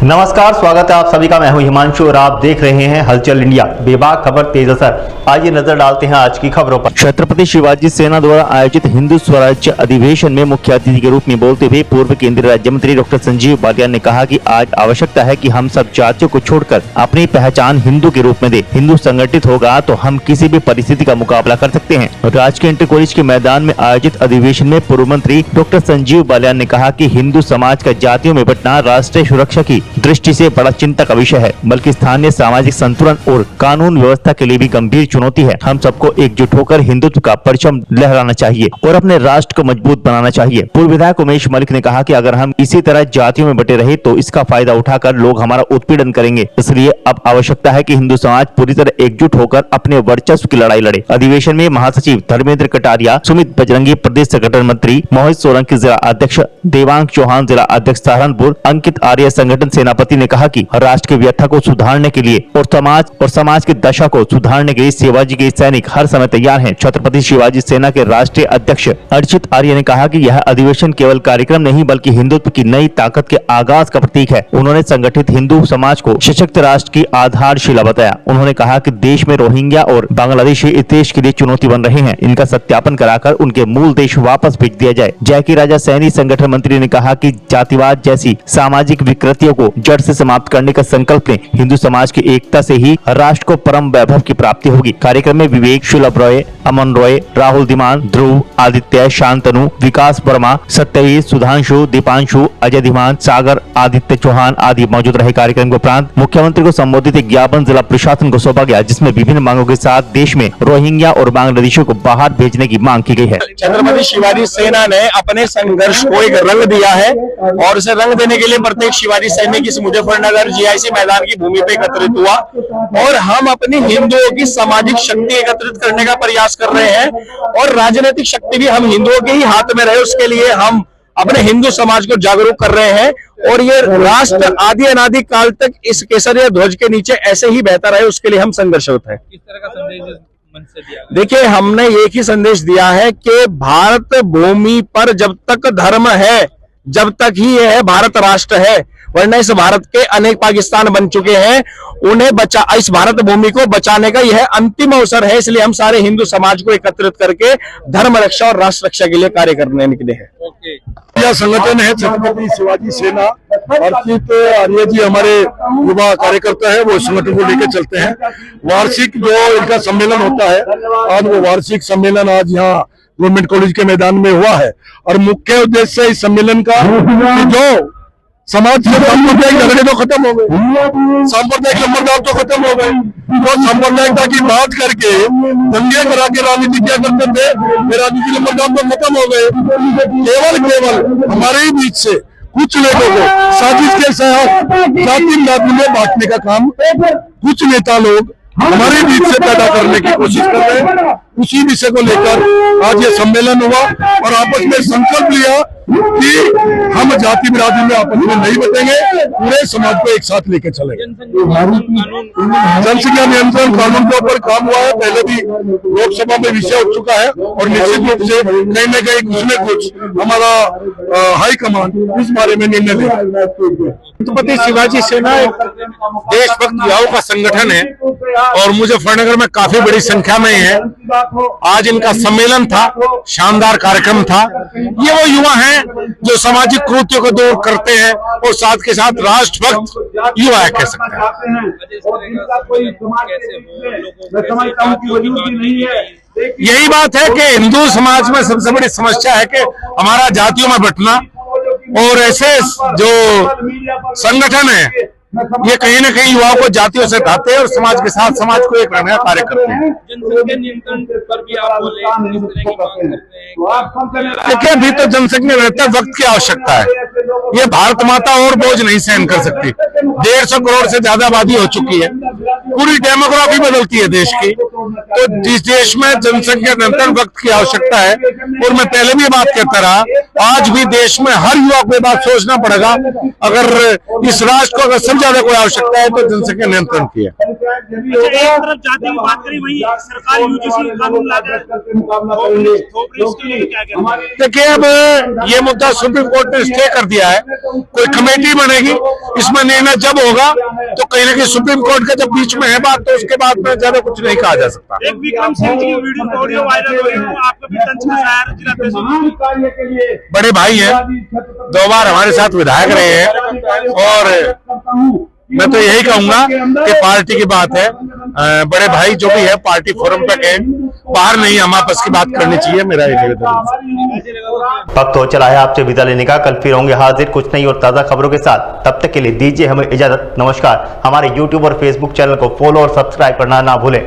नमस्कार, स्वागत है आप सभी का। मैं हूं हिमांशु और आप देख रहे हैं हलचल इंडिया। बेबाक खबर तेज असर। आइए नजर डालते हैं आज की खबरों पर। छत्रपति शिवाजी सेना द्वारा आयोजित हिंदू स्वराज्य अधिवेशन में मुख्य अतिथि के रूप में बोलते हुए पूर्व केंद्रीय राज्य मंत्री डॉक्टर संजीव बालियान ने कहा कि आज आवश्यकता है कि हम सब जातियों को छोड़कर अपनी पहचान हिंदू के रूप में दे। हिंदू संगठित होगा तो हम किसी भी परिस्थिति का मुकाबला कर सकते हैं। राजकीय इंटर कॉलेज के मैदान में आयोजित अधिवेशन में पूर्व मंत्री डॉक्टर संजीव बालियान ने कहा कि हिंदू समाज का जातियों में बंटना राष्ट्रीय सुरक्षा की दृष्टि से बड़ा चिंता का विषय है, बल्कि स्थानीय सामाजिक संतुलन और कानून व्यवस्था के लिए भी गंभीर चुनौती है। हम सबको एकजुट होकर हिंदुत्व का परचम लहराना चाहिए और अपने राष्ट्र को मजबूत बनाना चाहिए। पूर्व विधायक उमेश मलिक ने कहा कि अगर हम इसी तरह जातियों में बटे रहे तो इसका फायदा उठाकर लोग हमारा उत्पीड़न करेंगे। इसलिए अब आवश्यकता है कि हिंदू समाज पूरी तरह एकजुट होकर अपने वर्चस्व की लड़ाई लड़े। अधिवेशन में महासचिव धर्मेंद्र कटारिया, सुमित बजरंगी प्रदेश संगठन मंत्री, मोहित सोलंकी जिला अध्यक्ष, देवांग चौहान जिला अध्यक्ष सहारनपुर, अंकित आर्य संगठन सेनापति ने कहा कि राष्ट्र की व्यथा को सुधारने के लिए और समाज की दशा को सुधारने के लिए शिवाजी के सैनिक हर समय तैयार हैं। छत्रपति शिवाजी सेना के राष्ट्रीय अध्यक्ष अर्चित आर्य ने कहा कि यह अधिवेशन केवल कार्यक्रम नहीं बल्कि हिंदुत्व की नई ताकत के आगाज का प्रतीक है। उन्होंने संगठित हिंदू समाज को सशक्त राष्ट्र की आधारशिला बताया। उन्होंने कहा कि देश में रोहिंग्या और बांग्लादेशी इस देश के लिए चुनौती बन रहे हैं। इनका सत्यापन कराकर उनके मूल देश वापस भेज दिया जाए। जयकी राजा सैनी संगठन मंत्री ने कहा कि जातिवाद जैसी सामाजिक विकृतियों को जड़ से समाप्त करने का संकल्प लें। हिंदू समाज की एकता से ही राष्ट्र को परम वैभव की प्राप्ति होगी। कार्यक्रम में विवेक, शुलभ रॉय, अमन रॉय, राहुल धीमान, ध्रुव, आदित्य, शांतनु, विकास वर्मा, सत्यजीत, सुधांशु, दीपांशु, अजय धीमान, सागर, आदित्य चौहान आदि मौजूद रहे। कार्यक्रम के उपरांत मुख्यमंत्री को संबोधित एक ज्ञापन जिला प्रशासन को सौंपा गया, जिसमें विभिन्न मांगों के साथ देश में रोहिंग्या और बांग्लादेशियों को बाहर भेजने की मांग की गई है। छत्रपति शिवाजी सेना ने अपने संघर्ष को एक रंग दिया है और उसे रंग देने के लिए प्रत्येक शिवाजी सैनिक इस मुजफ्फरनगर जीआईसी मैदान की भूमि पे एकत्रित हुआ और हम अपनी हिंदुओं की सामाजिक शक्ति एकत्रित करने का प्रयास कर रहे हैं और राजनीतिक शक्ति भी हम हिंदुओं के ही हाथ में रहे, उसके लिए हम अपने हिंदू समाज को जागरूक कर रहे हैं और ये राष्ट्र आदि अनादि काल तक इस केसरिया ध्वज के नीचे ऐसे ही बहता रहे, उसके लिए हम संघर्षरत हैं। किस तरह का संदेश मन से दिया? देखिए, हमने एक ही संदेश दिया है कि भारत भूमि पर जब तक धर्म है जब तक ही यह भारत राष्ट्र है, वरना इस भारत के अनेक पाकिस्तान बन चुके हैं। उन्हें इस भारत भूमि को बचाने का यह अंतिम अवसर है, इसलिए हम सारे हिंदू समाज को एकत्रित करके धर्म रक्षा और राष्ट्र रक्षा के लिए कार्य करने निकले हैं। यह संगठन है छत्रपति शिवाजी सेना। अर्चित आर्य जी हमारे युवा कार्यकर्ता है, वो संगठन को लेकर चलते हैं। वार्षिक जो इनका सम्मेलन होता है, आज वो वार्षिक सम्मेलन आज यहाँ गवर्नमेंट कॉलेज के मैदान में हुआ है और मुख्य उद्देश्य इस सम्मेलन का जो समाज से सांप्रदायिक झगड़े तो खत्म हो गए, सांप्रदायिक लंबरदार तो खत्म हो गए, तो सांप्रदायिकता की बात करके दंगे करा के राजनीति क्या करते थे, राजनीति लंबरदार तो खत्म हो गए। केवल हमारे ही बीच से कुछ लोगों को साजिश के साथ जाति में बांटने का काम कुछ नेता लोग हमारे बीच से पैदा करने की कोशिश कर रहे हैं। उसी विषय को लेकर आज ये सम्मेलन हुआ और आपस में संकल्प लिया कि हम जाति बिरादरी में आपस में नहीं बटेंगे, पूरे समाज को एक साथ लेकर चलेंगे। जनसंख्या नियंत्रण कानून के ऊपर काम हुआ है, पहले भी लोकसभा में विषय हो चुका है और निश्चित रूप से कहीं न कहीं कुछ न कुछ हमारा हाईकमान इस बारे में निर्णय लेगा। छत्रपति शिवाजी सेना एक देशभक्त युवाओं का संगठन है और मुजफ्फरनगर में काफी बड़ी संख्या में है। आज इनका सम्मेलन था, शानदार कार्यक्रम था। ये वो युवा हैं जो सामाजिक कुरीतियों को दूर करते हैं और साथ के साथ राष्ट्रभक्त युवा कह सकते हैं। यही बात है कि हिंदू समाज में सबसे बड़ी समस्या है कि हमारा जातियों में बंटना और ऐसे जो संगठन है ये कहीं न कहीं युवाओं को जातियों से हटाते हैं और समाज के साथ समाज को एक रखने का कार्य करते हैं। जनसंख्या नियंत्रण पर भी आप बोले, इस तरह की बात करते हैं। देखिए, अभी तो जनसंख्या नियंत्रण वक्त की आवश्यकता है। ये भारत माता और बोझ नहीं सहन कर सकती। 150 करोड़ से ज्यादा आबादी हो चुकी है, पूरी डेमोग्राफी बदलती है देश की, तो जिस देश में जनसंख्या नियंत्रण वक्त की आवश्यकता है। और मैं पहले भी बात करता रहा, आज भी देश में हर युवा को बात सोचना पड़ेगा, अगर इस राष्ट्र को अगर ज्यादा कोई आवश्यकता है तो जनसंख्या नियंत्रण की है। एक तरफ जाति की बात करी, वही सरकार यूजीसी कानून ला रहा है। देखिए, अब ये मुद्दा सुप्रीम कोर्ट ने स्टे कर दिया है, कोई कमेटी बनेगी इसमें निर्णय जब होगा तो कहीं ना कहीं सुप्रीम कोर्ट का जब बीच में है बात, तो उसके बाद में ज्यादा कुछ नहीं कहा जा सकता। एक विक्रम सिंह जी की वीडियो ऑडियो वायरल हो रही है, आपका भी तंज कसाया जिला परिषद। बड़े भाई हैं, 2 बार हमारे साथ विधायक रहे हैं, और मैं तो यही कहूंगा कि पार्टी की बात है, बड़े भाई जो भी है पार्टी फोरम पे कहें, बाहर नहीं, हम आपस की बात करनी चाहिए, मेरा ये निवेदन है। वक्त हो चला है आपसे विदा लेने का। कल फिर होंगे हाजिर कुछ नई और ताज़ा खबरों के साथ। तब तक के लिए दीजिए हमें इजाजत। नमस्कार। हमारे YouTube और Facebook चैनल को फॉलो और सब्सक्राइब करना ना भूलें।